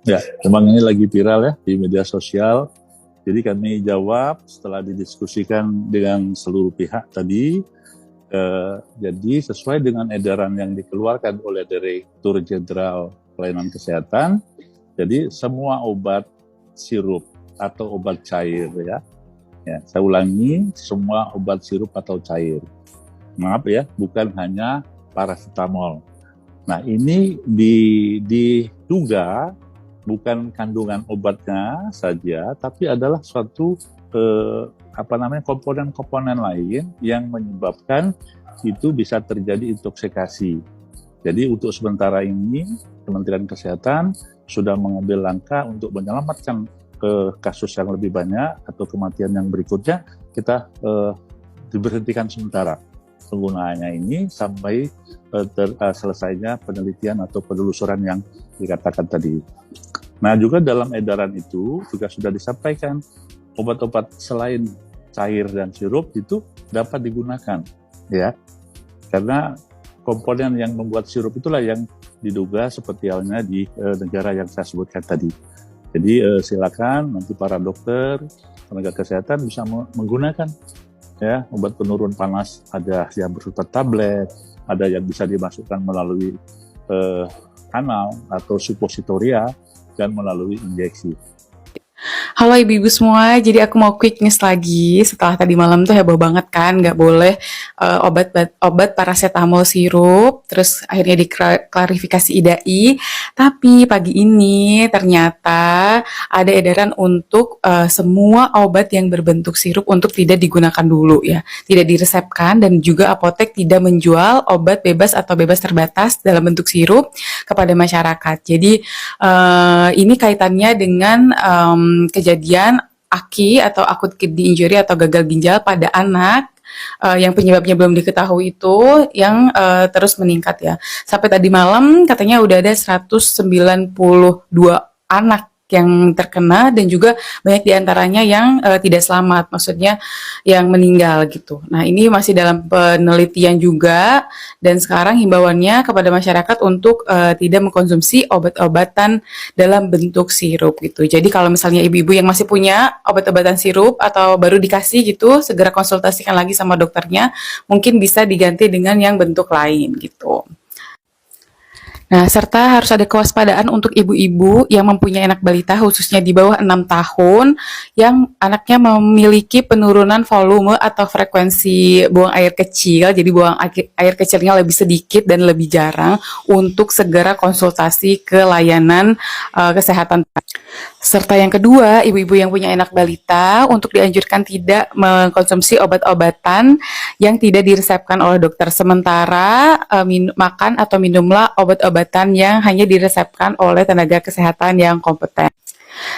Ya, memang ini lagi viral ya di media sosial. Jadi kami jawab setelah didiskusikan dengan seluruh pihak tadi. Jadi sesuai dengan edaran yang dikeluarkan oleh Direktur Jenderal Pelayanan Kesehatan, jadi semua obat sirup atau obat cair ya, saya ulangi, semua obat sirup atau cair. Maaf ya, bukan hanya paracetamol. Nah ini diduga bukan kandungan obatnya saja, tapi adalah suatu komponen-komponen lain yang menyebabkan itu bisa terjadi intoksikasi. Jadi untuk sementara ini Kementerian Kesehatan sudah mengambil langkah untuk menyelamatkan kasus yang lebih banyak atau kematian yang berikutnya, kita diberhentikan sementara penggunaannya ini sampai selesainya penelitian atau penelusuran yang dikatakan tadi. Nah juga dalam edaran itu juga sudah disampaikan obat-obat selain cair dan sirup itu dapat digunakan ya, karena komponen yang membuat sirup itulah yang diduga seperti halnya di negara yang saya sebutkan tadi. Jadi silakan nanti para dokter, tenaga kesehatan bisa menggunakan ya obat penurun panas, ada yang bersifat tablet, ada yang bisa dimasukkan melalui anal atau suppositoria dan melalui injeksi. Halo ibu-ibu semua, jadi aku mau quick news lagi. Setelah tadi malam tuh heboh banget kan, nggak boleh obat paracetamol sirup, terus akhirnya diklarifikasi IDAI. Tapi pagi ini ternyata ada edaran untuk semua obat yang berbentuk sirup untuk tidak digunakan dulu ya, tidak diresepkan, dan juga apotek tidak menjual obat bebas atau bebas terbatas dalam bentuk sirup kepada masyarakat. Jadi ini kaitannya dengan kejadian AKI atau acute kidney injury atau gagal ginjal pada anak yang penyebabnya belum diketahui itu yang terus meningkat ya. Sampai tadi malam katanya udah ada 192 anak yang terkena dan juga banyak diantaranya yang tidak selamat, maksudnya yang meninggal gitu. Nah ini masih dalam penelitian juga, dan sekarang himbauannya kepada masyarakat untuk tidak mengkonsumsi obat-obatan dalam bentuk sirup gitu. Jadi kalau misalnya ibu-ibu yang masih punya obat-obatan sirup atau baru dikasih gitu, segera konsultasikan lagi sama dokternya, mungkin bisa diganti dengan yang bentuk lain gitu. Nah, serta harus ada kewaspadaan untuk ibu-ibu yang mempunyai anak balita khususnya di bawah 6 tahun yang anaknya memiliki penurunan volume atau frekuensi buang air kecil, jadi buang air kecilnya lebih sedikit dan lebih jarang, untuk segera konsultasi ke layanan kesehatan. Serta yang kedua, ibu-ibu yang punya anak balita untuk dianjurkan tidak mengkonsumsi obat-obatan yang tidak diresepkan oleh dokter. Sementara makan atau minumlah obat-obatan yang hanya diresepkan oleh tenaga kesehatan yang kompeten.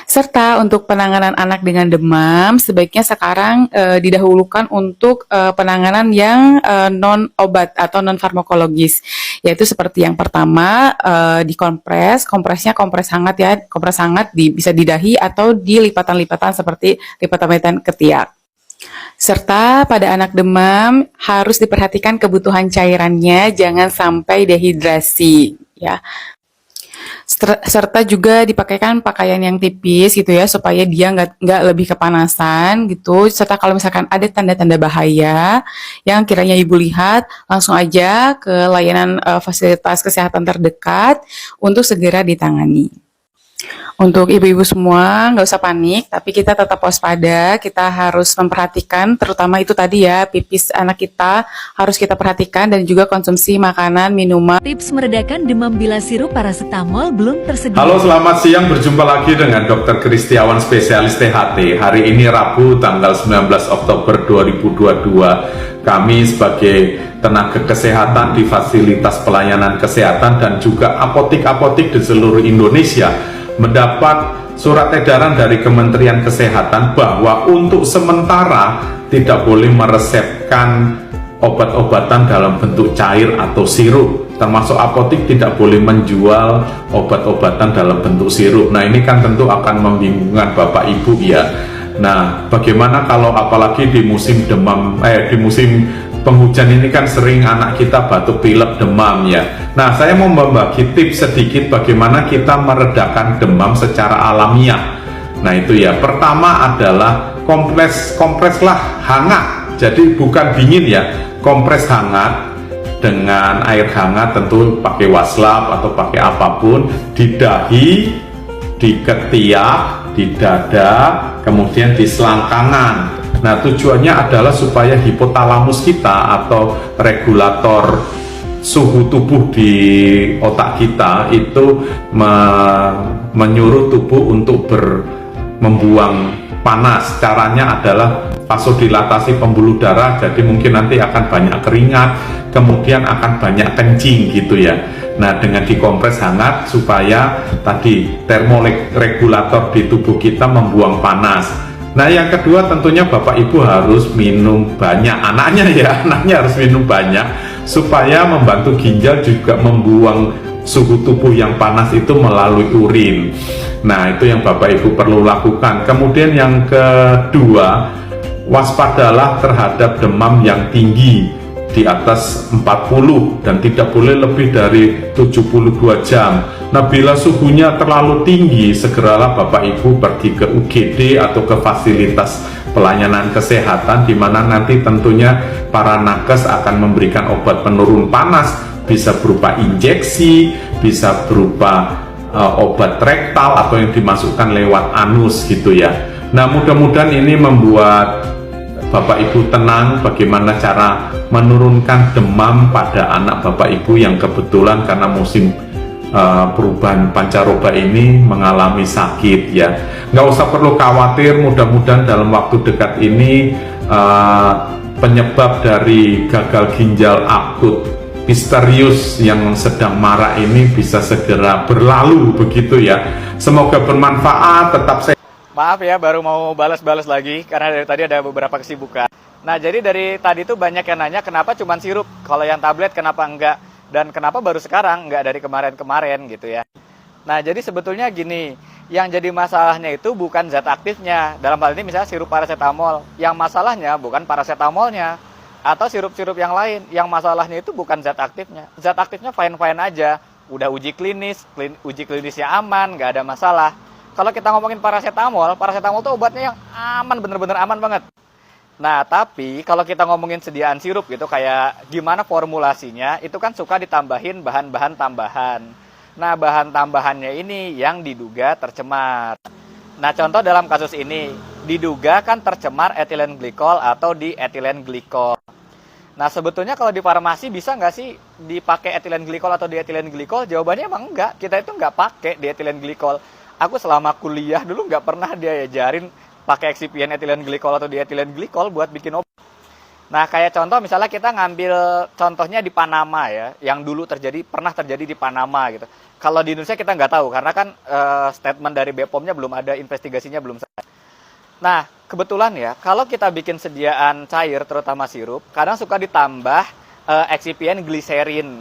Serta untuk penanganan anak dengan demam, sebaiknya sekarang didahulukan untuk penanganan yang non-obat atau non-farmakologis, yaitu seperti yang pertama dikompres, kompresnya kompres hangat ya, kompres hangat bisa di dahi atau di lipatan-lipatan seperti lipatan ketiak. Serta pada anak demam harus diperhatikan kebutuhan cairannya, jangan sampai dehidrasi ya. Serta juga dipakaikan pakaian yang tipis gitu ya, supaya dia nggak lebih kepanasan gitu. Serta kalau misalkan ada tanda-tanda bahaya yang kiranya ibu lihat, langsung aja ke layanan fasilitas kesehatan terdekat untuk segera ditangani. Untuk ibu-ibu semua, nggak usah panik, tapi kita tetap waspada, kita harus memperhatikan, terutama itu tadi ya, pipis anak kita harus kita perhatikan, dan juga konsumsi makanan, minuman. Tips meredakan demam bila sirup paracetamol belum tersedia. Halo, selamat siang, berjumpa lagi dengan Dr. Kristiawan, spesialis THT. Hari ini Rabu, tanggal 19 Oktober 2022. Kami sebagai tenaga kesehatan di fasilitas pelayanan kesehatan dan juga apotik-apotik di seluruh Indonesia mendapat surat edaran dari Kementerian Kesehatan bahwa untuk sementara tidak boleh meresepkan obat-obatan dalam bentuk cair atau sirup, termasuk apotik tidak boleh menjual obat-obatan dalam bentuk sirup. Nah ini kan tentu akan membingungkan Bapak Ibu ya. Nah bagaimana kalau apalagi di musim demam, di musim penghujan ini kan sering anak kita batuk pilek demam ya. Nah, saya mau membagi tips sedikit bagaimana kita meredakan demam secara alamiah. Nah, itu ya, pertama adalah kompreslah hangat, jadi bukan dingin ya, kompres hangat dengan air hangat, tentu pakai waslap atau pakai apapun, di dahi, di ketiak, di dada, kemudian di selangkangan. Nah, tujuannya adalah supaya hipotalamus kita atau regulator suhu tubuh di otak kita itu menyuruh tubuh untuk membuang panas. Caranya adalah vasodilatasi pembuluh darah, jadi mungkin nanti akan banyak keringat, kemudian akan banyak kencing gitu ya. Nah, dengan dikompres hangat supaya tadi termoregulator di tubuh kita membuang panas. Nah, yang kedua tentunya Bapak Ibu harus minum banyak, anaknya harus minum banyak supaya membantu ginjal juga membuang suhu tubuh yang panas itu melalui urin. Nah, itu yang Bapak Ibu perlu lakukan. Kemudian yang kedua, waspadalah terhadap demam yang tinggi di atas 40 dan tidak boleh lebih dari 72 jam. Nah, bila suhunya terlalu tinggi, segeralah Bapak Ibu pergi ke UGD atau ke fasilitas pelayanan kesehatan, di mana nanti tentunya para nakes akan memberikan obat penurun panas, bisa berupa injeksi, bisa berupa obat rektal atau yang dimasukkan lewat anus gitu ya. Nah, mudah-mudahan ini membuat Bapak Ibu tenang bagaimana cara menurunkan demam pada anak Bapak Ibu yang kebetulan karena musim perubahan pancaroba ini mengalami sakit ya. Nggak usah perlu khawatir, mudah-mudahan dalam waktu dekat ini penyebab dari gagal ginjal akut misterius yang sedang marak ini bisa segera berlalu begitu ya. Semoga bermanfaat, tetap sehat. Maaf ya, baru mau balas-balas lagi karena dari tadi ada beberapa kesibukan. Nah, jadi dari tadi tuh banyak yang nanya kenapa cuma sirup, kalau yang tablet kenapa enggak, dan kenapa baru sekarang, enggak dari kemarin-kemarin gitu ya. Nah, jadi sebetulnya gini, yang jadi masalahnya itu bukan zat aktifnya. Dalam hal ini misalnya sirup paracetamol, yang masalahnya bukan paracetamolnya atau sirup-sirup yang lain. Yang masalahnya itu bukan zat aktifnya. Zat aktifnya fine-fine aja, udah uji klinisnya aman, nggak ada masalah. Kalau kita ngomongin paracetamol tuh obatnya yang aman, bener-bener aman banget. Nah, tapi kalau kita ngomongin sediaan sirup gitu, kayak gimana formulasinya, itu kan suka ditambahin bahan-bahan tambahan. Nah, bahan tambahannya ini yang diduga tercemar. Nah, contoh dalam kasus ini, diduga kan tercemar etilen glikol atau dietilen glikol. Nah, sebetulnya kalau di farmasi bisa nggak sih dipakai etilen glikol atau dietilen glikol? Jawabannya emang enggak, kita itu nggak pakai dietilen glikol. Aku selama kuliah dulu nggak pernah diajarin pakai eksipien etilen glikol atau dietilen glikol buat bikin obat. Nah, kayak contoh misalnya kita ngambil contohnya di Panama ya, yang dulu pernah terjadi di Panama gitu. Kalau di Indonesia kita nggak tahu karena kan statement dari BPOM-nya belum ada, investigasinya belum selesai. Nah, kebetulan ya, kalau kita bikin sediaan cair terutama sirup, kadang suka ditambah eksipien gliserin.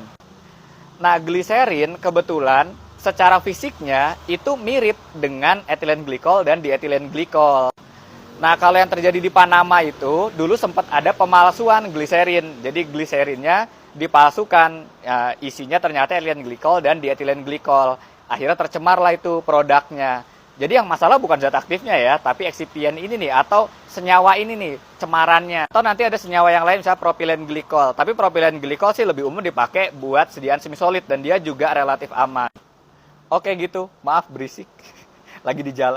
Nah, gliserin kebetulan secara fisiknya itu mirip dengan etilen glikol dan dietilen glikol. Nah, kalau yang terjadi di Panama itu, dulu sempat ada pemalsuan gliserin. Jadi gliserinnya dipalsukan, isinya ternyata etilen glikol dan dietilen glikol. Akhirnya tercemar lah itu produknya. Jadi yang masalah bukan zat aktifnya ya, tapi eksipien ini nih, atau senyawa ini nih, cemarannya. Atau nanti ada senyawa yang lain, misalnya propilen glikol. Tapi propilen glikol sih lebih umum dipakai buat sediaan semisolid, dan dia juga relatif aman. Oke gitu, maaf berisik, lagi di jalan.